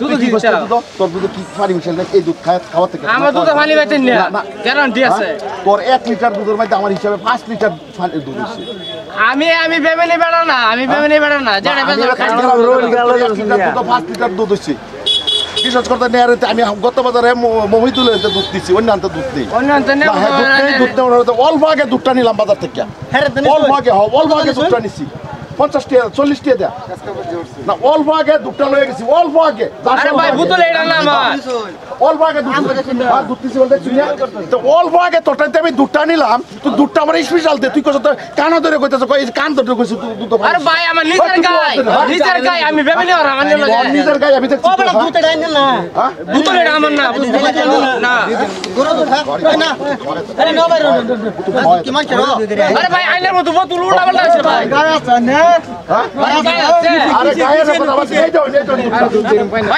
দুধ কি করছিস তোর দুধ কি পানি মিশাল না এই দুধ খাওয়া থেকে আমার দুধ পানি বাইতেন না গ্যারান্টি আছে তোর 1 লিটার দুধের মধ্যে আমার হিসাবে 5 লিটার দুধ আছে আমি বেমেনি বেড়া না যেটা বেজা খাই রোল গেল 5 লিটার দুধ আছে বিশেষ করতে নেয়ারে আমি গত বাজারে মহিদুল এতে দুধ দিছি অন্য আনতে দুধ নেই দুধ নেওয়ার অল্প আগে দুধটা নিলাম বাজার থেকে অল্প আগে দুধটা নিছি 50 টাকা 40 টাকা দেয়া না অল্প আগে দুধটা লয়ে গেছি অল্প আগে আরে ভাই বোতল এটা না আমার অল্প আগে দুধ দিছি বলতে শুনিয়া তো অল্প আগে তোটাতে আমি দুধটা নিলাম তুই দুধটা আমার স্পেশাল দে তুই কইছ তো কান ধরে কইতাছ কই কান ধরে কইছ দুধ আরে ভাই আমার নিজের গায় আমি ভেবেনি আর আমার নিজের গায় আমি দেখছি ও বড় দুধ এটা আইন না বোতল এটা আমার না না গরো তো থাক না আরে না ভাই কি মান করো আরে ভাই আইনের মতো বোতল উল্টা পাল্টা আছে ভাই গায় আছে না আরে গায়ে না কথা বলছি এই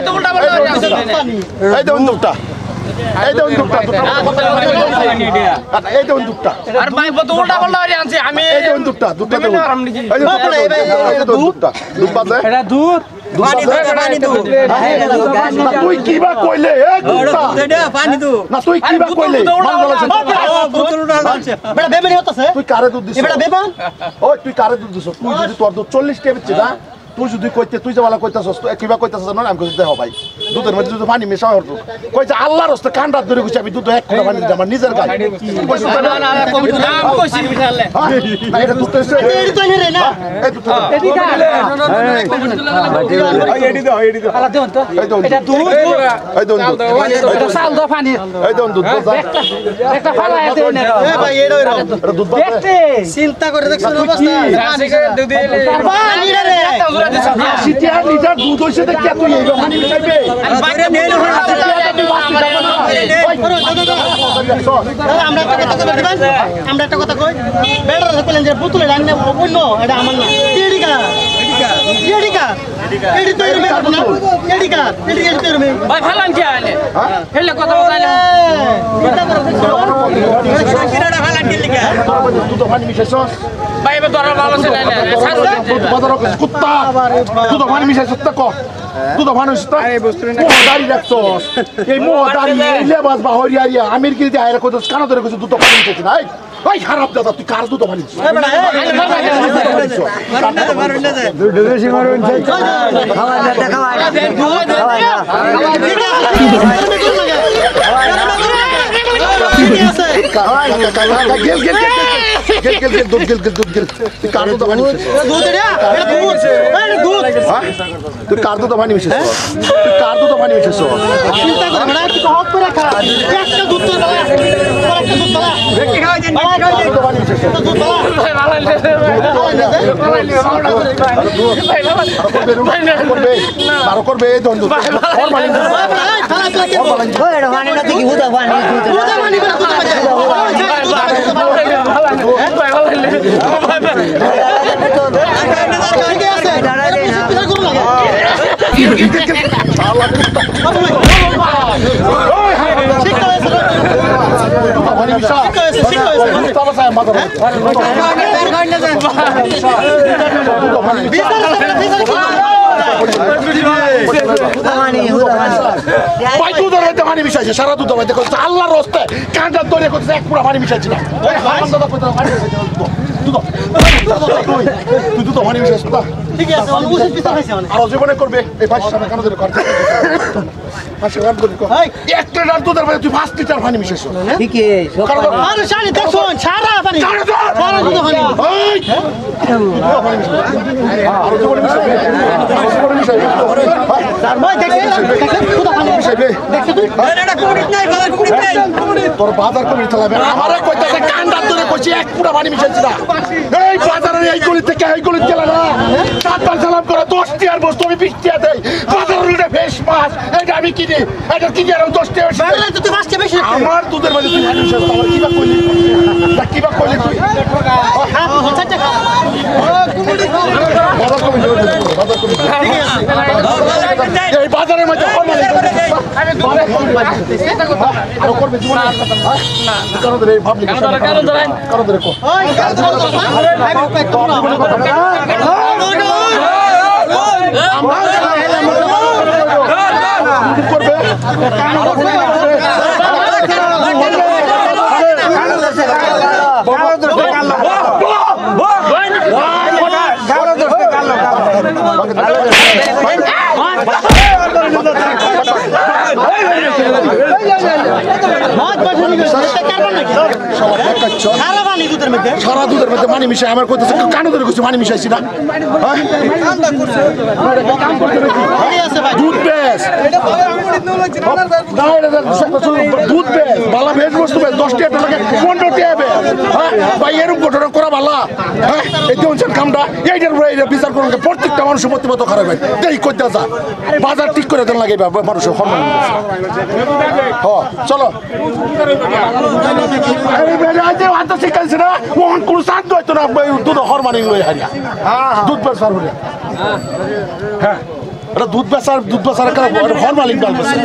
তো উল্টা পাল্টা আছে এই তো দুধটা এই তো দুধটা এই তো দুধটা আরে ভাই বোতল উল্টা পাল্টা আছে আমি এই তো দুধটা এই তো দুধটা দুধ বাজে এটা দুধ পানি দুধ তুই কিবা কইলে এ দুধটা পানি দুধ না তুই কিবা কইলে বোতল উল্টা আছে বেটা বেবেনি হতাছে তুই কারে দুধ দিছিস বেটা বেবান ওই তুই কারে দুধ দিছিস তুই যদি তোর দুধ 40 টাকা বেচছিস না তুই যদি কইতে তুই যে वाला কইতাছস তুই কিবা কইতাছস না আমি কইতে দেও ভাই দুধের মধ্যে যদি পানি মেশা হতো কইছে আল্লাহর রাস্তে কান্ডা ধরে কইছে আমি দুধ এক কোটা পানি দিতে আমার নিজের গায় কইছ না না কবি তো নাম কইছি বিশালে এটা দুধ তো এডি তো রে না এই দুধ এডি কা এডি দাও আলা দেন তো এটা দুধ এই দুধ এটা সাল দাও পানি এই দুধ একটা ফালা আছে না এ ভাই এটা দুধ দেখতে চিন্তা করে দেখছ অবস্থা দুধ এলে পানি রে সিটিয়ার লিটার দুধ হইছে তো কে তুই এই পানি মিশাইবে বাইরে নেল আমরা একটা কথা কই বেড়া কইলেন যে বোতলে রান্না অন্য এটা আমার না এডিকা এডি তো এরমে করব না এডিকা এডি তো এরমে ভাই ফালান কি আলে হেলে কথা বলাইলে চিন্তা করো কিরাটা ফালান কি লিখা দুধ পানি মিশাইছস ভাই এবে ধরা ভালো ছিল না বাজার কুত্তা দুধ পানি মিশাইছস তা কর দুধ পানি মিশাইছস আরে বস্তু না দাড়ি রাখছস এই মোহ দাড়ি লেবাস বাহরিয়া আমির কি দিয়ে আইরা কইছস কানা ধরে কইছস দুধ পানি মিশাইছিস না ওই খারাপ দাদা তুই কার দুধ পানি মিশাইছিস দুধ বেশি মারুন খাওয়া সারা দুধ আল্লাহর রাস্তায় কাঁটা ধরে করছে এক পুরা পানি মিশাইছি না তুই দুধ পানি মিশাইছ ঠিক আছে আর জীবনে করবে এই 5 টাকা কেন ধরে করতে 5 টাকা করে কর 1 লিটার দুধের মধ্যে তুই 5 লিটার পানি মিশাইছ ঠিক আছে আরে শালি দেখো সারা পানি সারা দুধ পানি ওই পানি মিশাই আর জীবনে মিশাইবে তার ভাই দেখে দুধ পানি মিশাইবে দেখছ তুই এটা কুড়ি নাই বাজার কুড়ি নাই তোর বাজার কুড়ি চালাবে আমারে কইতাছে কান্ডা ধরে কইছি এক পুরা পানি মিশাইছি না এই বাজারে এই গলি থেকে এই গলি গেল না 7 বার সালাম করে 10 টিয়ার বস্তু আমি 20 টিয়া দেই বাজারে উল্টে ফেস মা পাস এটা আমি কিনি এটা কি আর 10 টাকা বাংলা তো তুই ফার্স্টে বেশি আমার দুধের মাঝে তুই হাঁটু শেষ আমার কিবা কইলি তা কিবা কইলি তুই বাজার কমিটি এই বাজারের মধ্যে আরো করবে জীবনে না কারণ ধরে পাবলিক কারণ ধরে কো সারা দুধের মধ্যে পানি মিশাই আমার কইতেছে কানো ধরে কইছে পানি মিশাইছি না দুধ বেশ দুধ বেশ বালা ভেজ বস্তু বেশ 10 টাকা লাগে 15 টাকা বেশ ভাই এরকম ঘটনা করা বালা হ্যাঁ এই টেনশন কামটা এইটার উপরে এটা বিচার করুন প্রত্যেকটা মানুষের প্রতিমত খারাপ হয় এই কইতে যা বাজার ঠিক করে দেন লাগে মানুষের সম্মান হ্যাঁ চলো শিখাইছে না মোহন কোনো শান্ত হইতো না দুধ হরমানি লই হারিয়া দুধ বেচার বলে হ্যাঁ এটা দুধ বেচার হরমালিক ডাল বেচে